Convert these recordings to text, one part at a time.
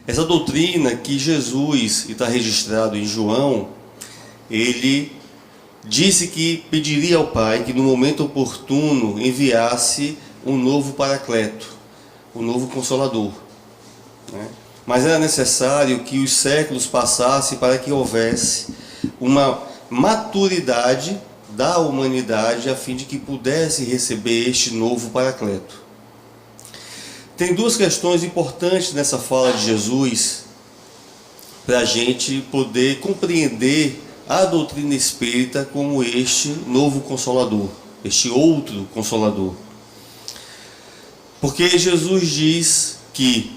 Essa doutrina que Jesus, e está registrado em João, ele disse que pediria ao Pai que no momento oportuno enviasse um novo Paracleto, um novo Consolador, né? Mas era necessário que os séculos passassem para que houvesse uma maturidade da humanidade a fim de que pudesse receber este novo Paracleto. Tem duas questões importantes nessa fala de Jesus para a gente poder compreender a doutrina espírita como este novo Consolador, este outro Consolador. Porque Jesus diz que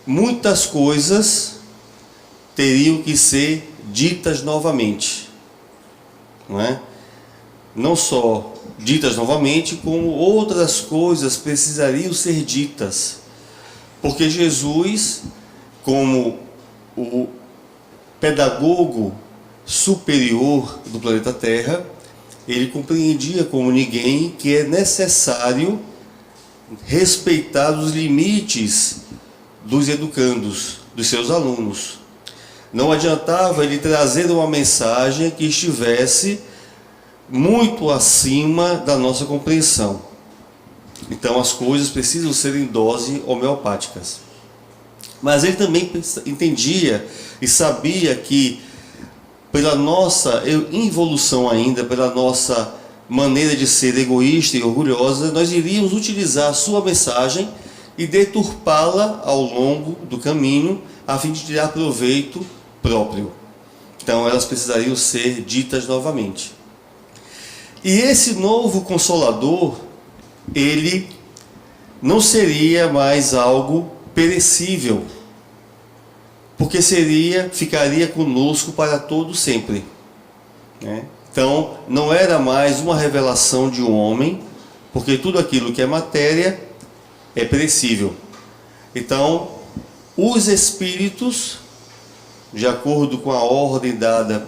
muitas coisas teriam que ser ditas novamente, não é? Não só ditas novamente, como outras coisas precisariam ser ditas, porque Jesus, como o pedagogo superior do planeta Terra, ele compreendia como ninguém que é necessário respeitar os limites dos educandos, dos seus alunos. Não adiantava ele trazer uma mensagem que estivesse muito acima da nossa compreensão. Então as coisas precisam ser em dose homeopáticas. Mas ele também entendia e sabia que pela nossa involução ainda, pela nossa maneira de ser egoísta e orgulhosa, nós iríamos utilizar a sua mensagem e deturpá-la ao longo do caminho, a fim de tirar proveito próprio. Então elas precisariam ser ditas novamente. E esse novo Consolador, ele não seria mais algo perecível, porque ficaria conosco para todo sempre, né? Então não era mais uma revelação de um homem, porque tudo aquilo que é matéria é perecível. Então os espíritos, de acordo com a ordem dada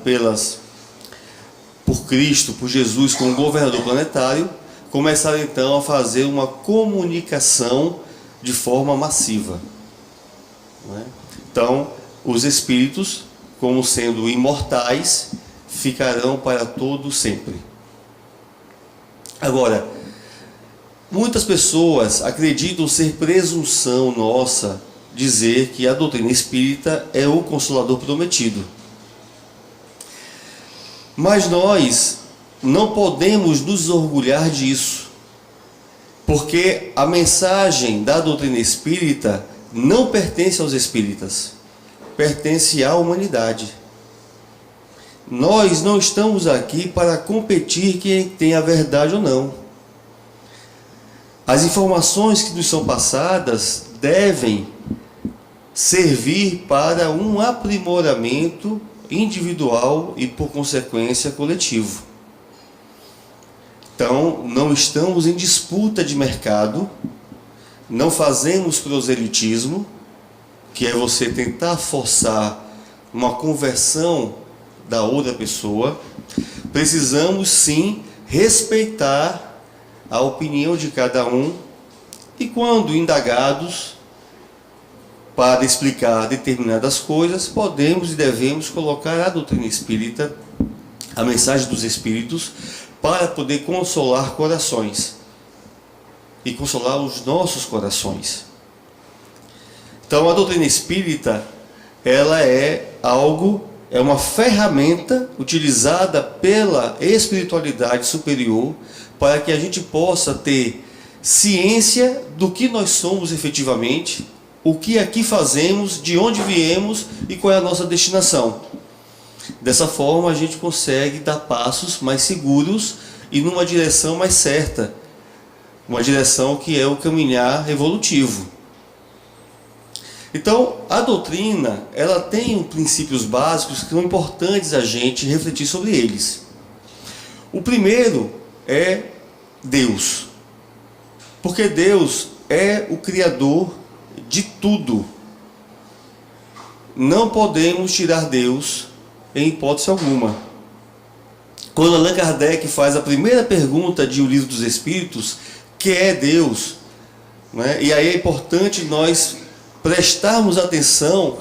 por Cristo, por Jesus como governador planetário, começaram então a fazer uma comunicação de forma massiva, né? Então os espíritos, como sendo imortais, ficarão para todo sempre. Agora, muitas pessoas acreditam ser presunção nossa dizer que a doutrina espírita é o Consolador prometido. Mas nós não podemos nos orgulhar disso, porque a mensagem da doutrina espírita não pertence aos espíritas, pertence à humanidade. Nós não estamos aqui para competir quem tem a verdade ou não. As informações que nos são passadas devem servir para um aprimoramento individual e, por consequência, coletivo. Então, não estamos em disputa de mercado, não fazemos proselitismo, que é você tentar forçar uma conversão da outra pessoa. Precisamos sim respeitar a opinião de cada um e, quando indagados para explicar determinadas coisas, podemos e devemos colocar a doutrina espírita, a mensagem dos espíritos, para poder consolar corações e consolar os nossos corações. Então a doutrina espírita, ela é uma ferramenta utilizada pela espiritualidade superior para que a gente possa ter ciência do que nós somos efetivamente, o que aqui fazemos, de onde viemos e qual é a nossa destinação. Dessa forma a gente consegue dar passos mais seguros e numa direção mais certa, uma direção que é o caminhar evolutivo. Então a doutrina, ela tem princípios básicos que são importantes a gente refletir sobre eles. O primeiro é Deus, porque Deus é o Criador de tudo. Não podemos tirar Deus em hipótese alguma. Quando Allan Kardec faz a primeira pergunta de O Livro dos Espíritos, que é Deus, né? E aí é importante nós prestarmos atenção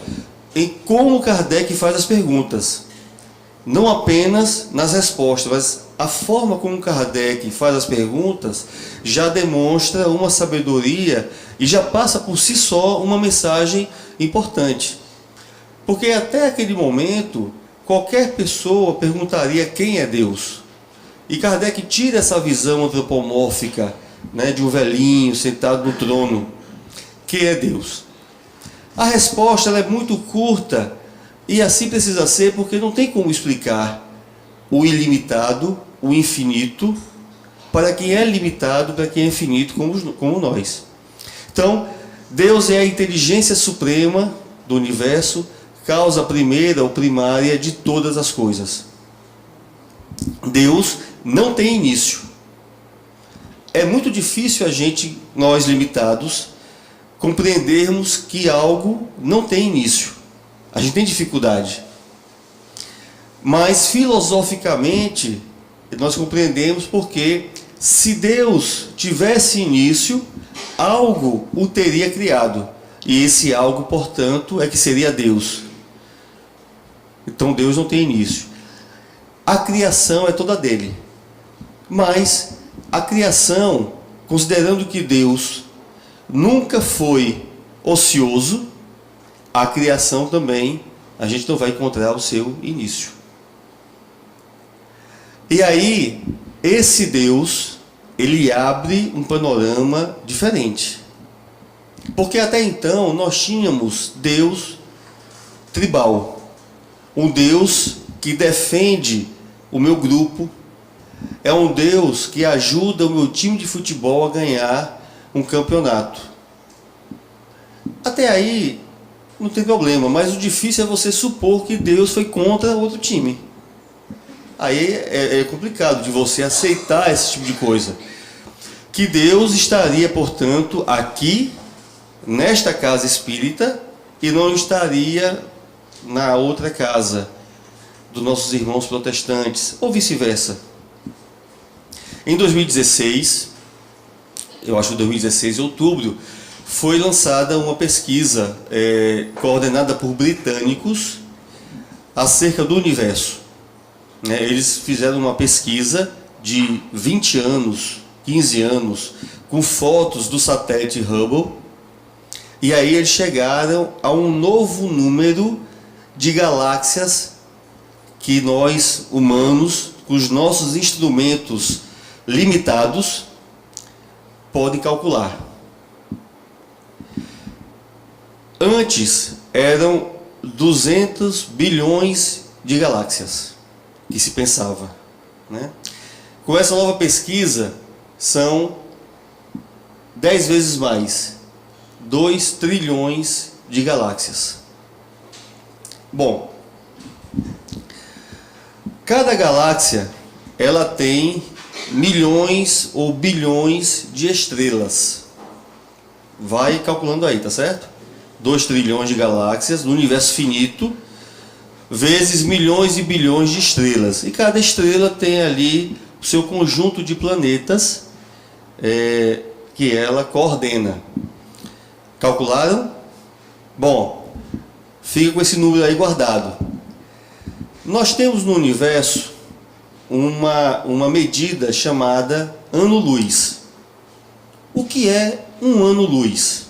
em como Kardec faz as perguntas. Não apenas nas respostas, mas a forma como Kardec faz as perguntas já demonstra uma sabedoria e já passa por si só uma mensagem importante. Porque até aquele momento, qualquer pessoa perguntaria quem é Deus. E Kardec tira essa visão antropomórfica, né, de um velhinho sentado no trono. Quem é Deus? A resposta ela é muito curta, e assim precisa ser, porque não tem como explicar o ilimitado, o infinito, para quem é limitado, para quem é infinito, como nós. Então, Deus é a inteligência suprema do universo, causa primeira ou primária de todas as coisas. Deus não tem início. É muito difícil nós limitados, compreendermos que algo não tem início. A gente tem dificuldade. Mas filosoficamente, nós compreendemos porque se Deus tivesse início, algo o teria criado. E esse algo, portanto, é que seria Deus. Então Deus não tem início. A criação é toda dele. Mas a criação, considerando que Deus nunca foi ocioso, a criação também, a gente não vai encontrar o seu início. E aí, esse Deus, ele abre um panorama diferente. Porque até então nós tínhamos Deus tribal. Um Deus que defende o meu grupo. É um Deus que ajuda o meu time de futebol a ganhar um campeonato. Até aí não tem problema, mas o difícil é você supor que Deus foi contra outro time. Aí é complicado de você aceitar esse tipo de coisa. Que Deus estaria, portanto, aqui, nesta casa espírita, e não estaria na outra casa dos nossos irmãos protestantes, ou vice-versa. Em 2016, eu acho que 2016, em outubro, foi lançada uma pesquisa coordenada por britânicos acerca do universo. Eles fizeram uma pesquisa de 20 anos, 15 anos, com fotos do satélite Hubble, e aí eles chegaram a um novo número de galáxias que nós, humanos, com os nossos instrumentos limitados, podem calcular. Antes eram 200 bilhões de galáxias que se pensava, né? Com essa nova pesquisa, são 10 vezes mais, 2 trilhões de galáxias. Bom, cada galáxia ela tem milhões ou bilhões de estrelas. Vai calculando aí, tá certo? 2 trilhões de galáxias no universo finito, vezes milhões e bilhões de estrelas. E cada estrela tem ali o seu conjunto de planetas que ela coordena. Calcularam? Bom, fica com esse número aí guardado. Nós temos no universo uma medida chamada ano-luz. O que é um ano-luz?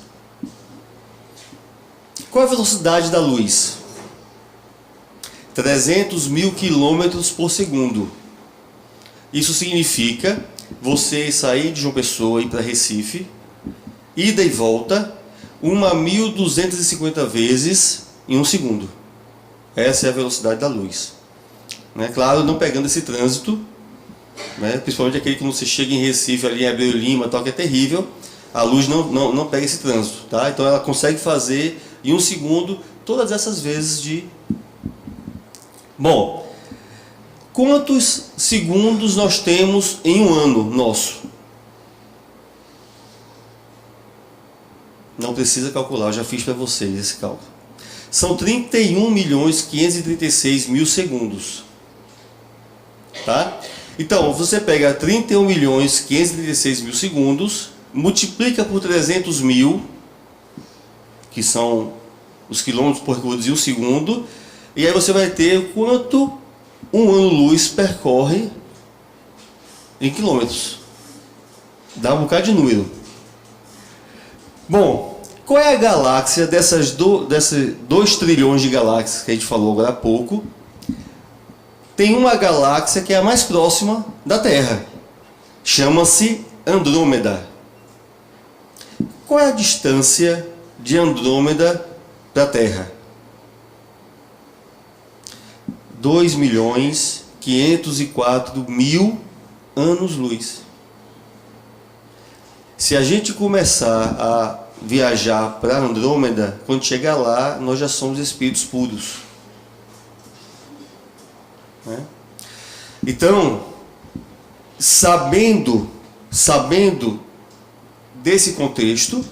Qual é a velocidade da luz? 300 mil quilômetros por segundo. Isso significa você sair de João Pessoa e ir para Recife, ida e volta, 1.250 vezes em um segundo. Essa é a velocidade da luz. Claro, não pegando esse trânsito, principalmente aquele que você chega em Recife, ali em Abreu Lima, tal, que é terrível. A luz não pega esse trânsito, tá? Então ela consegue fazer em um segundo todas essas vezes de... Bom, quantos segundos nós temos em um ano nosso? Não precisa calcular, eu já fiz para vocês esse cálculo. São 31.536.000 segundos. Tá? Então, você pega 31.536.000 segundos, multiplica por 300 mil, que são os quilômetros percorridos em um segundo, e aí você vai ter quanto um ano-luz percorre em quilômetros. Dá um bocado de número. Bom, qual é a galáxia desses 2 trilhões de galáxias que a gente falou agora há pouco? Tem uma galáxia que é a mais próxima da Terra. Chama-se Andrômeda. Qual é a distância de Andrômeda da Terra? 2.504.000 anos-luz. Se a gente começar a viajar para Andrômeda, quando chegar lá, nós já somos espíritos puros. Né? Então, sabendo desse contexto,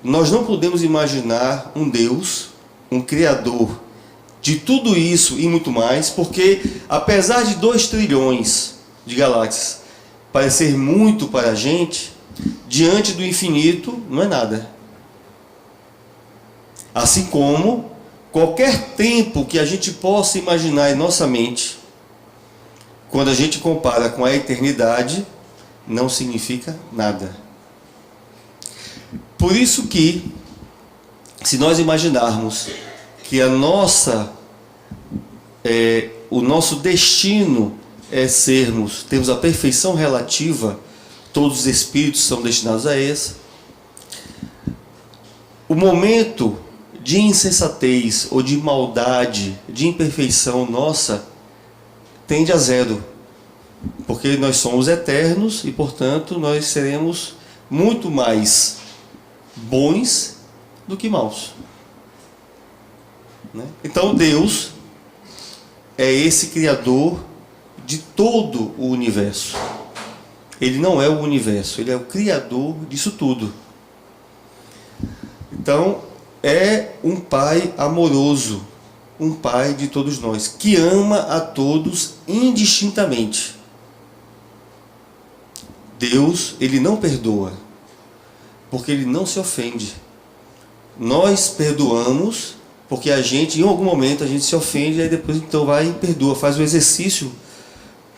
nós não podemos imaginar um Deus, um Criador de tudo isso e muito mais, porque apesar de 2 trilhões de galáxias parecer muito para a gente, diante do infinito não é nada. Assim como qualquer tempo que a gente possa imaginar em nossa mente, quando a gente compara com a eternidade, não significa nada. Por isso que, se nós imaginarmos que o nosso destino é termos a perfeição relativa, todos os espíritos são destinados a essa, o momento de insensatez ou de maldade, de imperfeição nossa, tende a zero, porque nós somos eternos e, portanto, nós seremos muito mais bons do que maus. Né? Então Deus é esse Criador de todo o universo. Ele não é o universo, ele é o Criador disso tudo. Então, é um Pai amoroso, um Pai de todos nós, que ama a todos indistintamente. Deus, ele não perdoa, porque ele não se ofende. Nós perdoamos, porque a gente, em algum momento, a gente se ofende, e aí depois então vai e perdoa, faz o exercício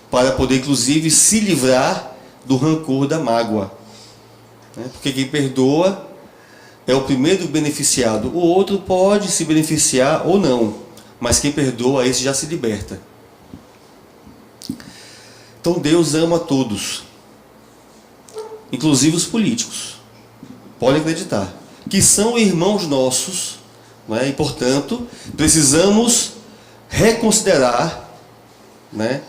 para poder, inclusive, se livrar do rancor, da mágoa. Porque quem perdoa é o primeiro beneficiado. O outro pode se beneficiar ou não, mas quem perdoa, esse já se liberta. Então Deus ama a todos, inclusive os políticos. Pode acreditar que são irmãos nossos, né? E portanto precisamos reconsiderar, né,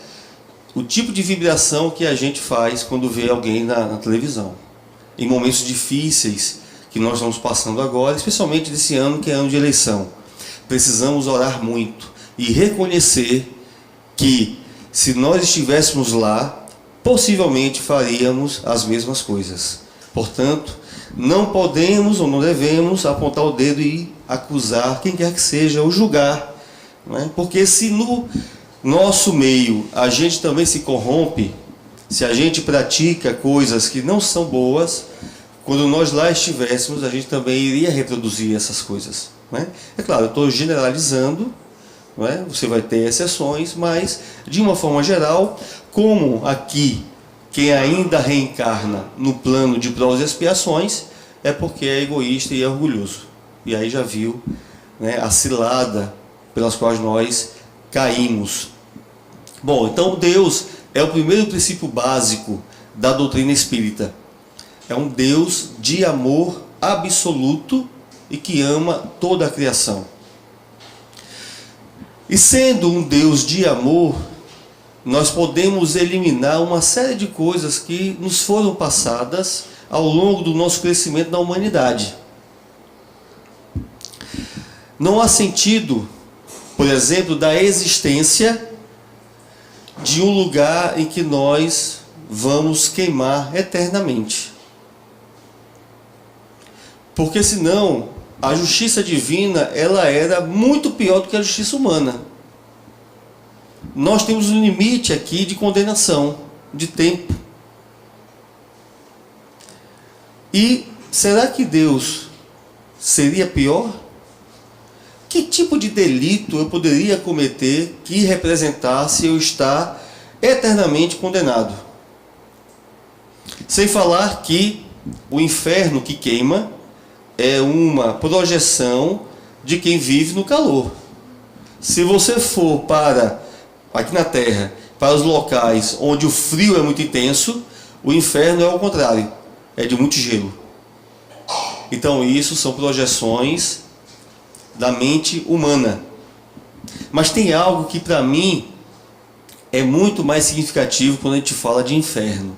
o tipo de vibração que a gente faz quando vê alguém na televisão, em momentos difíceis que nós estamos passando agora, especialmente desse ano que é ano de eleição. Precisamos orar muito e reconhecer que, se nós estivéssemos lá, possivelmente faríamos as mesmas coisas. Portanto, não podemos ou não devemos apontar o dedo e acusar quem quer que seja, ou julgar, né? Porque se no nosso meio a gente também se corrompe, se a gente pratica coisas que não são boas, quando nós lá estivéssemos, a gente também iria reproduzir essas coisas, né? É claro, eu estou generalizando, não é? Você vai ter exceções, mas de uma forma geral, como aqui quem ainda reencarna no plano de provas e expiações, é porque é egoísta e é orgulhoso. E aí já viu, né, a cilada pelas quais nós caímos. Bom, então Deus é o primeiro princípio básico da doutrina espírita. É um Deus de amor absoluto e que ama toda a criação. E sendo um Deus de amor, nós podemos eliminar uma série de coisas que nos foram passadas ao longo do nosso crescimento na humanidade. Não há sentido, por exemplo, da existência de um lugar em que nós vamos queimar eternamente. Porque senão a justiça divina, ela era muito pior do que a justiça humana. Nós temos um limite aqui de condenação, de tempo. E será que Deus seria pior? Que tipo de delito eu poderia cometer que representasse eu estar eternamente condenado? Sem falar que o inferno que queima é uma projeção de quem vive no calor. Se você for para, aqui na Terra, para os locais onde o frio é muito intenso, o inferno é o contrário, é de muito gelo. Então isso são projeções da mente humana. Mas tem algo que para mim é muito mais significativo quando a gente fala de inferno.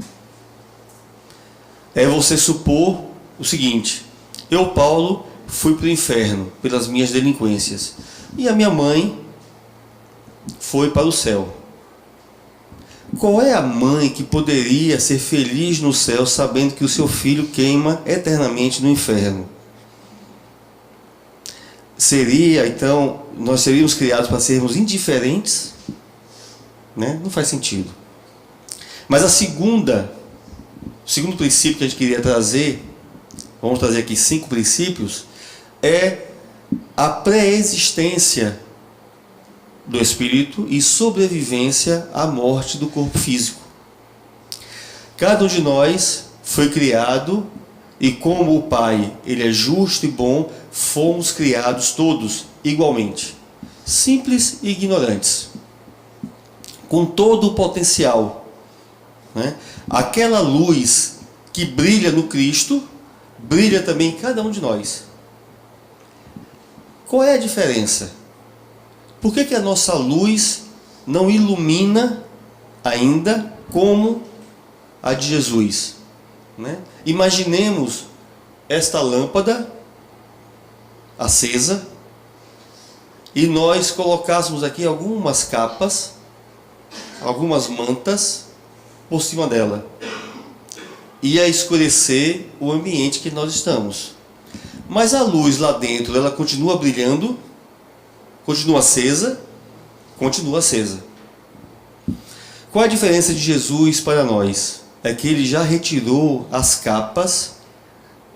É você supor o seguinte: eu, Paulo, fui para o inferno pelas minhas delinquências, e a minha mãe foi para o céu. Qual é a mãe que poderia ser feliz no céu sabendo que o seu filho queima eternamente no inferno? Seria, então, nós seríamos criados para sermos indiferentes? Né? Não faz sentido. Mas o segundo princípio que a gente queria trazer, vamos trazer aqui 5 princípios, é a pré-existência do espírito e sobrevivência à morte do corpo físico. Cada um de nós foi criado e, como o Pai, ele é justo e bom, fomos criados todos igualmente, simples e ignorantes, com todo o potencial, né? Aquela luz que brilha no Cristo brilha também em cada um de nós. Qual é a diferença? Por que a nossa luz não ilumina ainda como a de Jesus? Né? Imaginemos esta lâmpada acesa e nós colocássemos aqui algumas capas, algumas mantas por cima dela. Ia escurecer o ambiente que nós estamos. Mas a luz lá dentro, ela continua brilhando, continua acesa, continua acesa. Qual a diferença de Jesus para nós? É que ele já retirou as capas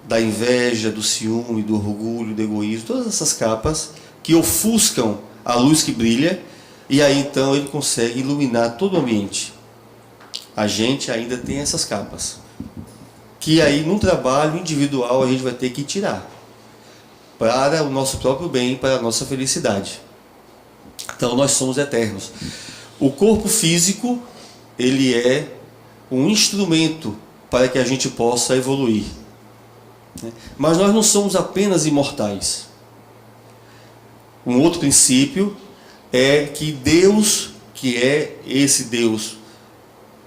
da inveja, do ciúme, do orgulho, do egoísmo, todas essas capas que ofuscam a luz que brilha, e aí então ele consegue iluminar todo o ambiente. A gente ainda tem essas capas, que aí no trabalho individual a gente vai ter que tirar, para o nosso próprio bem, para a nossa felicidade. Então nós somos eternos. O corpo físico, ele é um instrumento para que a gente possa evoluir. Mas nós não somos apenas imortais. Um outro princípio é que Deus, que é esse Deus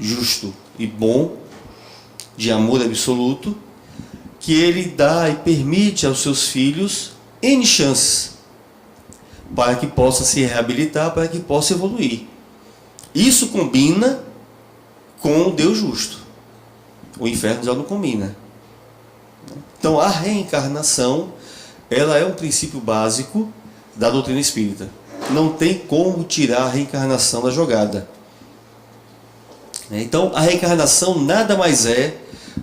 justo e bom, de amor absoluto, que ele dá e permite aos seus filhos N chances para que possa se reabilitar, para que possa evoluir. Isso combina com o Deus justo. O inferno já não combina. Então a reencarnação, ela é um princípio básico da doutrina espírita. Não tem como tirar a reencarnação da jogada. Então a reencarnação nada mais é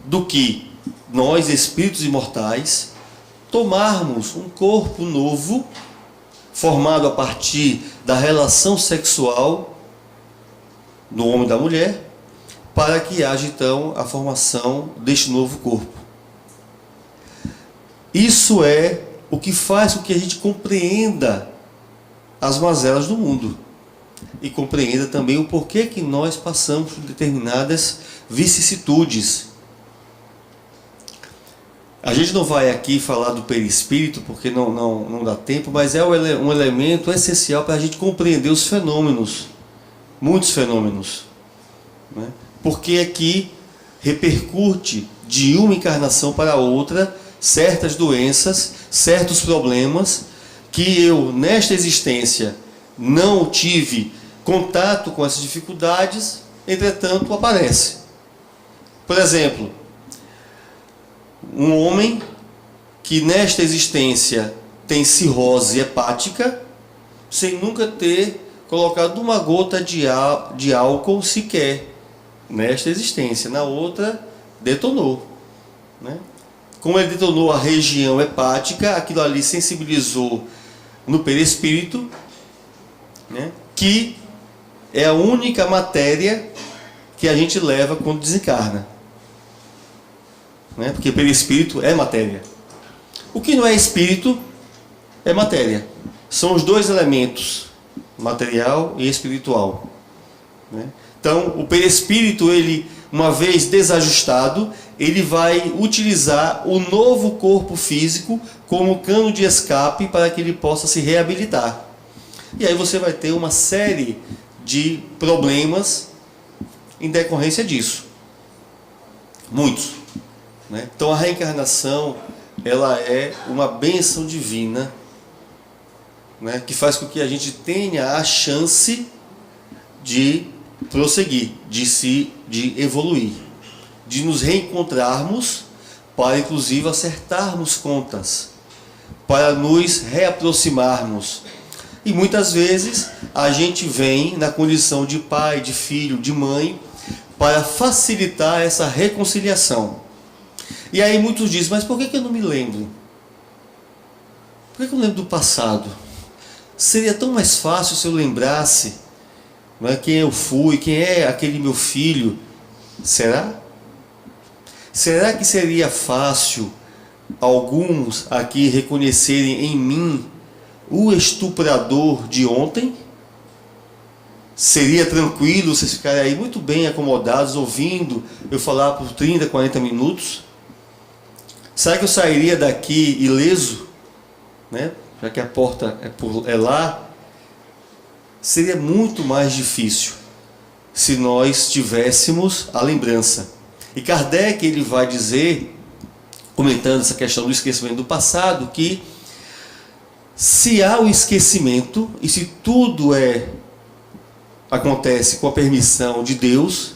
do que nós, espíritos imortais, tomarmos um corpo novo, formado a partir da relação sexual do homem e da mulher, para que haja então a formação deste novo corpo. Isso é o que faz com que a gente compreenda as mazelas do mundo e compreenda também o porquê que nós passamos por determinadas vicissitudes. A gente não vai aqui falar do perispírito porque não dá tempo, mas é um elemento essencial para a gente compreender os fenômenos, muitos fenômenos, né? Porque aqui repercute de uma encarnação para outra certas doenças, certos problemas que eu, nesta existência, não tive contato com essas dificuldades, entretanto aparece. Por exemplo, um homem que nesta existência tem cirrose hepática, sem nunca ter colocado uma gota de álcool sequer, nesta existência. Na outra, detonou, né? Como ele detonou a região hepática, aquilo ali sensibilizou no perispírito, né, que é a única matéria que a gente leva quando desencarna. Né? Porque perispírito é matéria. O que não é espírito é matéria. São os dois elementos, material e espiritual. Né? Então, o perispírito, ele, uma vez desajustado, ele vai utilizar o novo corpo físico como cano de escape para que ele possa se reabilitar. E aí você vai ter uma série de problemas em decorrência disso. Muitos. Né? Então a reencarnação, ela é uma bênção divina, né, que faz com que a gente tenha a chance de prosseguir, de evoluir, de nos reencontrarmos para inclusive acertarmos contas, para nos reaproximarmos. E muitas vezes a gente vem na condição de pai, de filho, de mãe, para facilitar essa reconciliação. E aí muitos dizem, mas por que eu não me lembro? Por que eu não lembro do passado? Seria tão mais fácil se eu lembrasse, não é, quem eu fui, quem é aquele meu filho. Será? Será que seria fácil alguns aqui reconhecerem em mim o estuprador de ontem? Seria tranquilo vocês ficarem aí muito bem acomodados, ouvindo eu falar por 30, 40 minutos? Será que eu sairia daqui ileso? Né? Já que a porta é lá? Seria muito mais difícil se nós tivéssemos a lembrança. E Kardec, ele vai dizer, comentando essa questão do esquecimento do passado, que se há o esquecimento, e se tudo acontece com a permissão de Deus,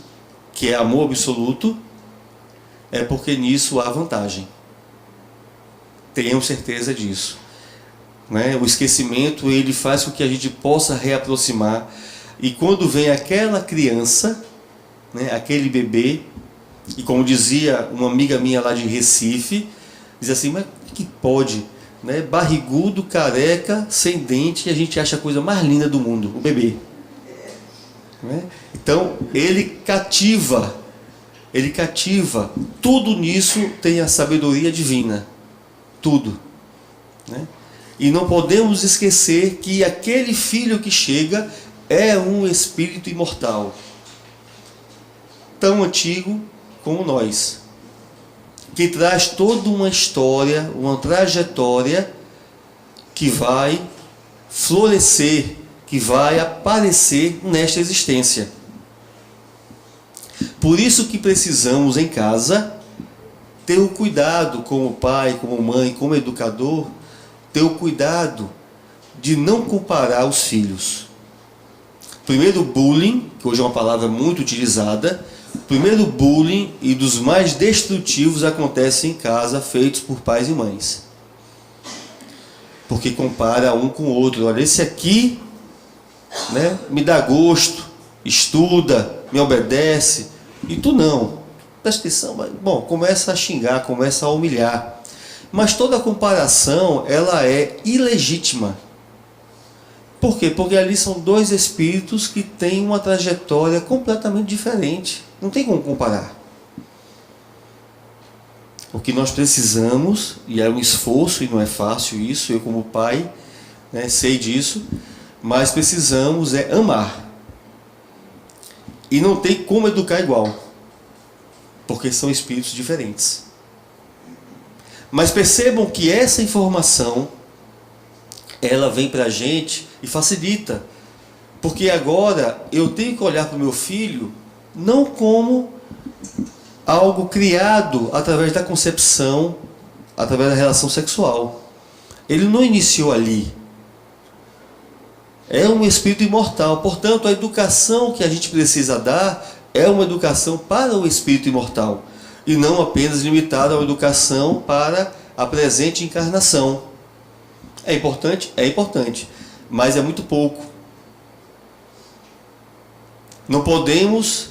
que é amor absoluto, é porque nisso há vantagem. Tenhamos certeza disso. Né? O esquecimento, ele faz com que a gente possa reaproximar. E quando vem aquela criança, né, aquele bebê, e como dizia uma amiga minha lá de Recife, diz assim, mas que pode, né? Barrigudo, careca, sem dente, e a gente acha a coisa mais linda do mundo, o bebê. Né? Então, ele cativa, tudo nisso tem a sabedoria divina, tudo. Né? E não podemos esquecer que aquele filho que chega é um espírito imortal, tão antigo como nós, que traz toda uma história, uma trajetória que vai florescer, que vai aparecer nesta existência. Por isso que precisamos em casa ter o cuidado, como pai, como mãe, como educador, ter o cuidado de não comparar os filhos. Primeiro, bullying, que hoje é uma palavra muito utilizada. Primeiro, bullying e dos mais destrutivos acontece em casa, feitos por pais e mães. Porque compara um com o outro. Olha, esse aqui, né, me dá gosto, estuda, me obedece, e tu não. Presta atenção, mas, bom, começa a xingar, começa a humilhar. Mas toda comparação, ela é ilegítima. Por quê? Porque ali são dois espíritos que têm uma trajetória completamente diferente. Não tem como comparar. O que nós precisamos, e é um esforço, e não é fácil isso, eu como pai, né, sei disso, mas precisamos amar. E não tem como educar igual, porque são espíritos diferentes. Mas percebam que essa informação, ela vem para a gente e facilita. Porque agora eu tenho que olhar para o meu filho não como algo criado através da concepção, através da relação sexual. Ele não iniciou ali. É um espírito imortal. Portanto, a educação que a gente precisa dar é uma educação para o espírito imortal. E não apenas limitada a uma educação para a presente encarnação. É importante? É importante. Mas é muito pouco. Não podemos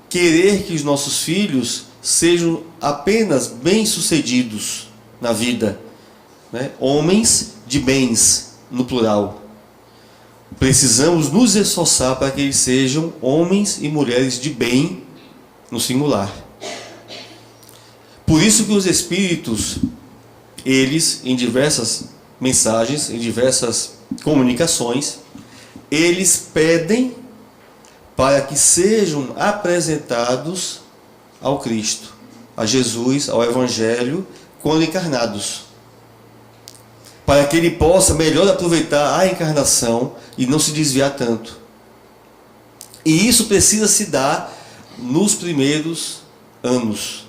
querer que os nossos filhos sejam apenas bem-sucedidos na vida, né? Homens de bens, no plural. Precisamos nos esforçar para que eles sejam homens e mulheres de bem, no singular. Por isso que os Espíritos, eles, em diversas mensagens, em diversas comunicações, eles pedem para que sejam apresentados ao Cristo, a Jesus, ao Evangelho, quando encarnados, para que ele possa melhor aproveitar a encarnação e não se desviar tanto. E isso precisa se dar nos primeiros anos,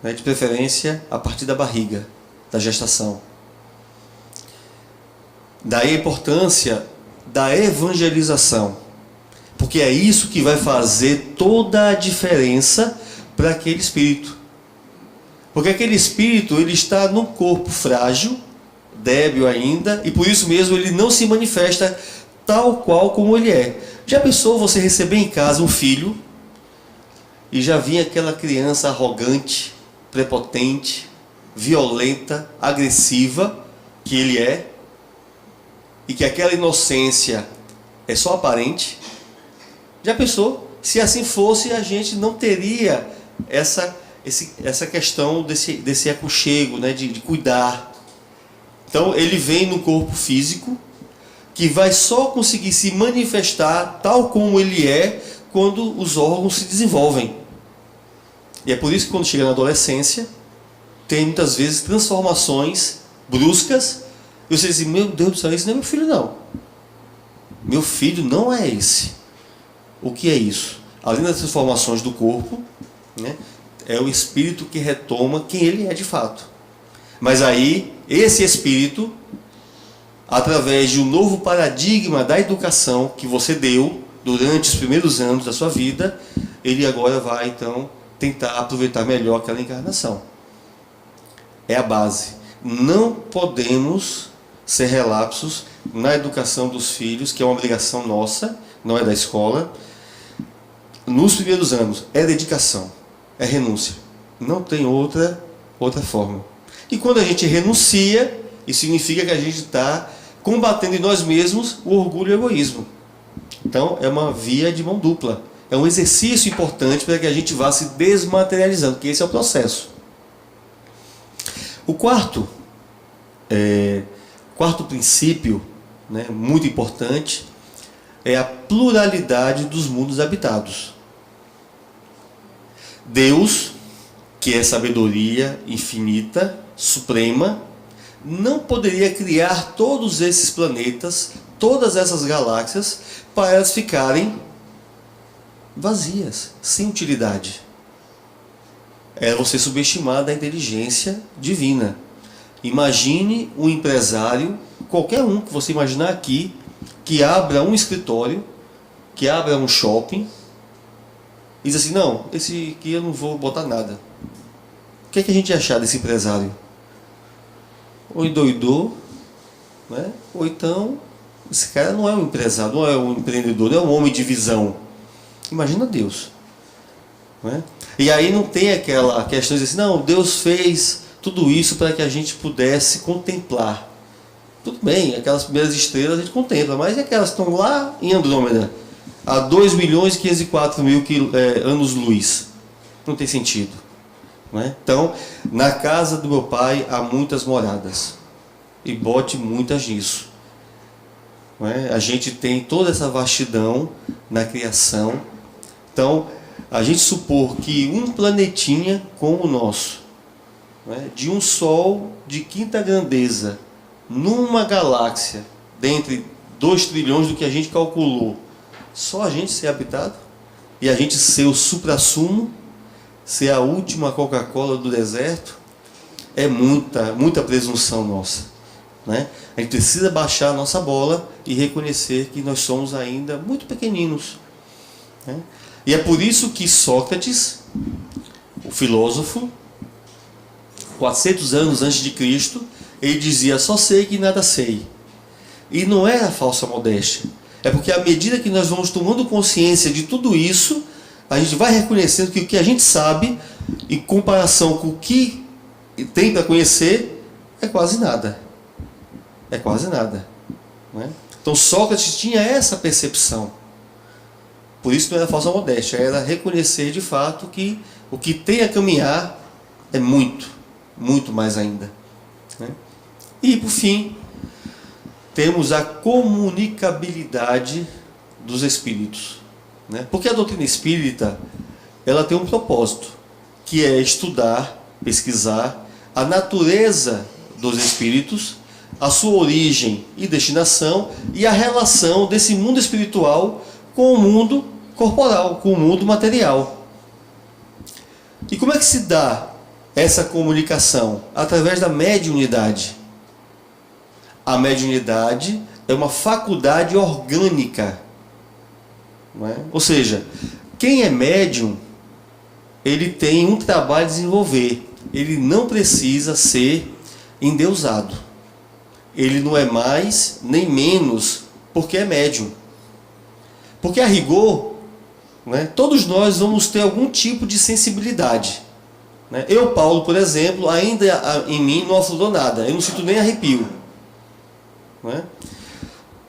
né, de preferência a partir da barriga, da gestação. Daí a importância da evangelização, porque é isso que vai fazer toda a diferença para aquele espírito. Porque aquele espírito, ele está num corpo frágil, débil ainda, e por isso mesmo ele não se manifesta tal qual como ele é. Já pensou você receber em casa um filho e já vinha aquela criança arrogante, prepotente, violenta, agressiva que ele é, e que aquela inocência é só aparente? Já pensou? Se assim fosse, a gente não teria essa questão desse aconchego, né, de cuidar. Então ele vem no corpo físico, que vai só conseguir se manifestar tal como ele é quando os órgãos se desenvolvem. E é por isso que quando chega na adolescência, tem muitas vezes transformações bruscas, e você diz, meu Deus do céu, esse não é meu filho não. Meu filho não é esse. O que é isso? Além das transformações do corpo, né, é o espírito que retoma quem ele é de fato. Mas aí, esse espírito, através de um novo paradigma da educação que você deu durante os primeiros anos da sua vida, ele agora vai então tentar aproveitar melhor aquela encarnação. É a base. Não podemos ser relapsos na educação dos filhos, que é uma obrigação nossa, não é da escola. Nos primeiros anos é dedicação, é renúncia. Não tem outra forma. E quando a gente renuncia, isso significa que a gente está combatendo em nós mesmos o orgulho e o egoísmo. Então é uma via de mão dupla. É um exercício importante para que a gente vá se desmaterializando, porque esse é o processo. O quarto princípio, né, muito importante, é a pluralidade dos mundos habitados. Deus, que é sabedoria infinita, suprema, não poderia criar todos esses planetas, todas essas galáxias, para elas ficarem vazias, sem utilidade. É você subestimar da inteligência divina. Imagine um empresário, qualquer um que você imaginar aqui, que abra um escritório, que abra um shopping, e diz assim, não, esse aqui eu não vou botar nada. O que é que a gente ia achar desse empresário? Ou endoidou, né? Ou então, esse cara não é um empresário, não é um empreendedor, não é um homem de visão. Imagina Deus. Né? E aí não tem aquela questão de dizer assim, não, Deus fez tudo isso para que a gente pudesse contemplar. Tudo bem, aquelas primeiras estrelas a gente contempla, mas e aquelas que estão lá em Andrômeda, a 2.504.000 anos-luz? Não tem sentido. Né? Então, na casa do meu pai há muitas moradas, e bote muitas nisso. Né? A gente tem toda essa vastidão na criação. Então, a gente supor que um planetinha como o nosso, né, de um Sol de quinta grandeza, numa galáxia, dentre 2 trilhões do que a gente calculou, só a gente ser habitado, e a gente ser o suprassumo, ser a última Coca-Cola do deserto, é muita presunção nossa. Né? A gente precisa baixar a nossa bola e reconhecer que nós somos ainda muito pequeninos. Né? E é por isso que Sócrates, o filósofo, 400 anos antes de Cristo, ele dizia, só sei que nada sei. E não é a falsa modéstia. É porque à medida que nós vamos tomando consciência de tudo isso, a gente vai reconhecendo que o que a gente sabe, em comparação com o que tem para conhecer, é quase nada. É quase nada. Né? Então Sócrates tinha essa percepção. Por isso não era falsa modéstia, era reconhecer de fato que o que tem a caminhar é muito, muito mais ainda. Né? E por fim, temos a comunicabilidade dos espíritos. Né? Porque a doutrina espírita, ela tem um propósito, que é estudar, pesquisar a natureza dos espíritos, a sua origem e destinação e a relação desse mundo espiritual com o mundo corporal, com o mundo material. E como é que se dá essa comunicação? Através da mediunidade. A mediunidade é uma faculdade orgânica. Não é? Ou seja, quem é médium, ele tem um trabalho a desenvolver. Ele não precisa ser endeusado. Ele não é mais nem menos porque é médium. Porque a rigor, né, todos nós vamos ter algum tipo de sensibilidade. Né? Eu, Paulo, por exemplo, ainda em mim não aflorou nada. Eu não sinto nem arrepio. Né?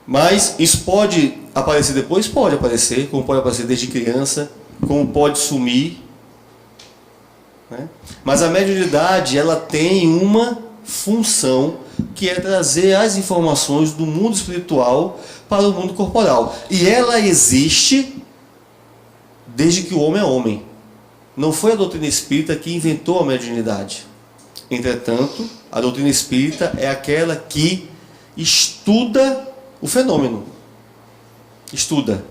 Mas isso pode aparecer depois? Pode aparecer, como pode aparecer desde criança, como pode sumir. Né? Mas a mediunidade, ela tem uma função, que é trazer as informações do mundo espiritual para o mundo corporal. E ela existe desde que o homem é homem. Não foi a doutrina espírita que inventou a mediunidade. Entretanto, a doutrina espírita é aquela que estuda o fenômeno. Estuda.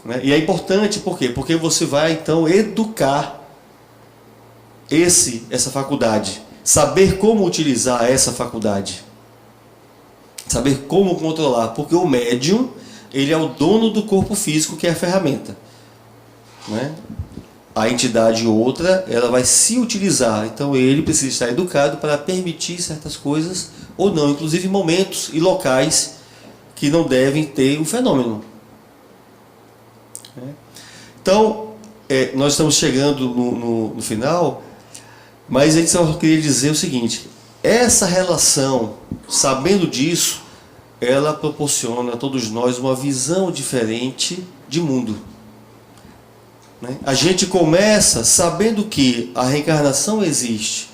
Né? E é importante, por quê? Porque você vai, então, educar essa faculdade. Saber como utilizar essa faculdade. Saber como controlar. Porque o médium, ele é o dono do corpo físico, que é a ferramenta. Né? A entidade outra, ela vai se utilizar. Então ele precisa estar educado para permitir certas coisas ou não. Inclusive momentos e locais que não devem ter o fenômeno. Então, nós estamos chegando no final... Mas a gente só queria dizer o seguinte: essa relação, sabendo disso, ela proporciona a todos nós uma visão diferente de mundo. Né? A gente começa sabendo que a reencarnação existe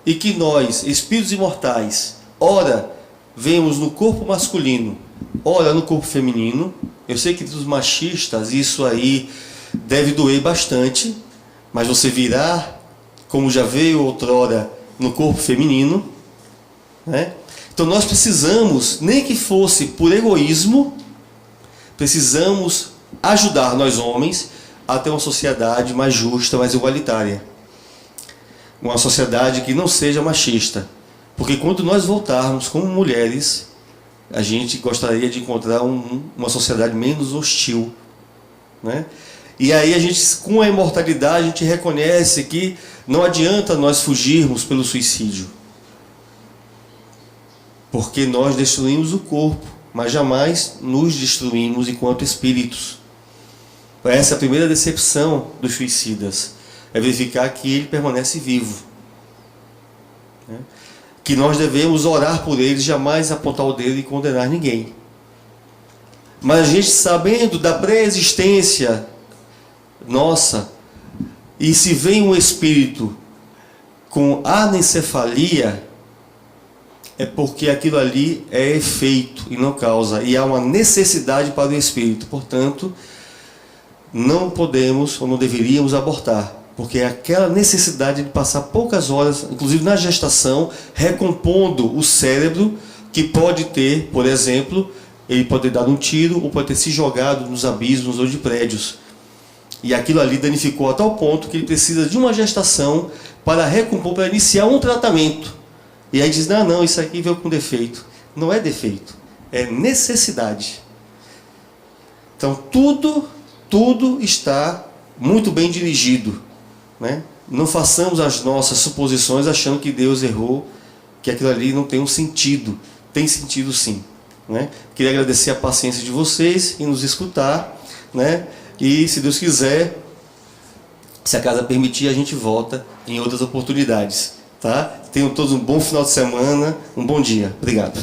e que nós, espíritos imortais, ora vemos no corpo masculino, ora no corpo feminino. Eu sei que dos machistas isso aí deve doer bastante, mas você virá, como já veio outrora, no corpo feminino. Né? Então nós precisamos, nem que fosse por egoísmo, precisamos ajudar nós homens a ter uma sociedade mais justa, mais igualitária. Uma sociedade que não seja machista. Porque quando nós voltarmos como mulheres, a gente gostaria de encontrar uma sociedade menos hostil. Né? E aí a gente, com a imortalidade, a gente reconhece que não adianta nós fugirmos pelo suicídio. Porque nós destruímos o corpo, mas jamais nos destruímos enquanto espíritos. Essa é a primeira decepção dos suicidas. É verificar que ele permanece vivo. Né? Que nós devemos orar por ele, jamais apontar o dedo e condenar ninguém. Mas a gente, sabendo da pré-existência nossa, e se vem um espírito com anencefalia, é porque aquilo ali é efeito e não causa, e há uma necessidade para o espírito. Portanto, não podemos ou não deveríamos abortar, porque é aquela necessidade de passar poucas horas, inclusive na gestação, recompondo o cérebro, que pode ter, por exemplo, ele pode ter dado um tiro ou pode ter se jogado nos abismos ou de prédios. E aquilo ali danificou a tal ponto que ele precisa de uma gestação para recompor, para iniciar um tratamento. E aí diz: não, isso aqui veio com defeito. Não é defeito, é necessidade. Então tudo está muito bem dirigido. Né? Não façamos as nossas suposições achando que Deus errou, que aquilo ali não tem um sentido. Tem sentido sim. Né? Queria agradecer a paciência de vocês em nos escutar. Né? E, se Deus quiser, Se a casa permitir, a gente volta em outras oportunidades. Tá? Tenham todos um bom final de semana, um bom dia. Obrigado.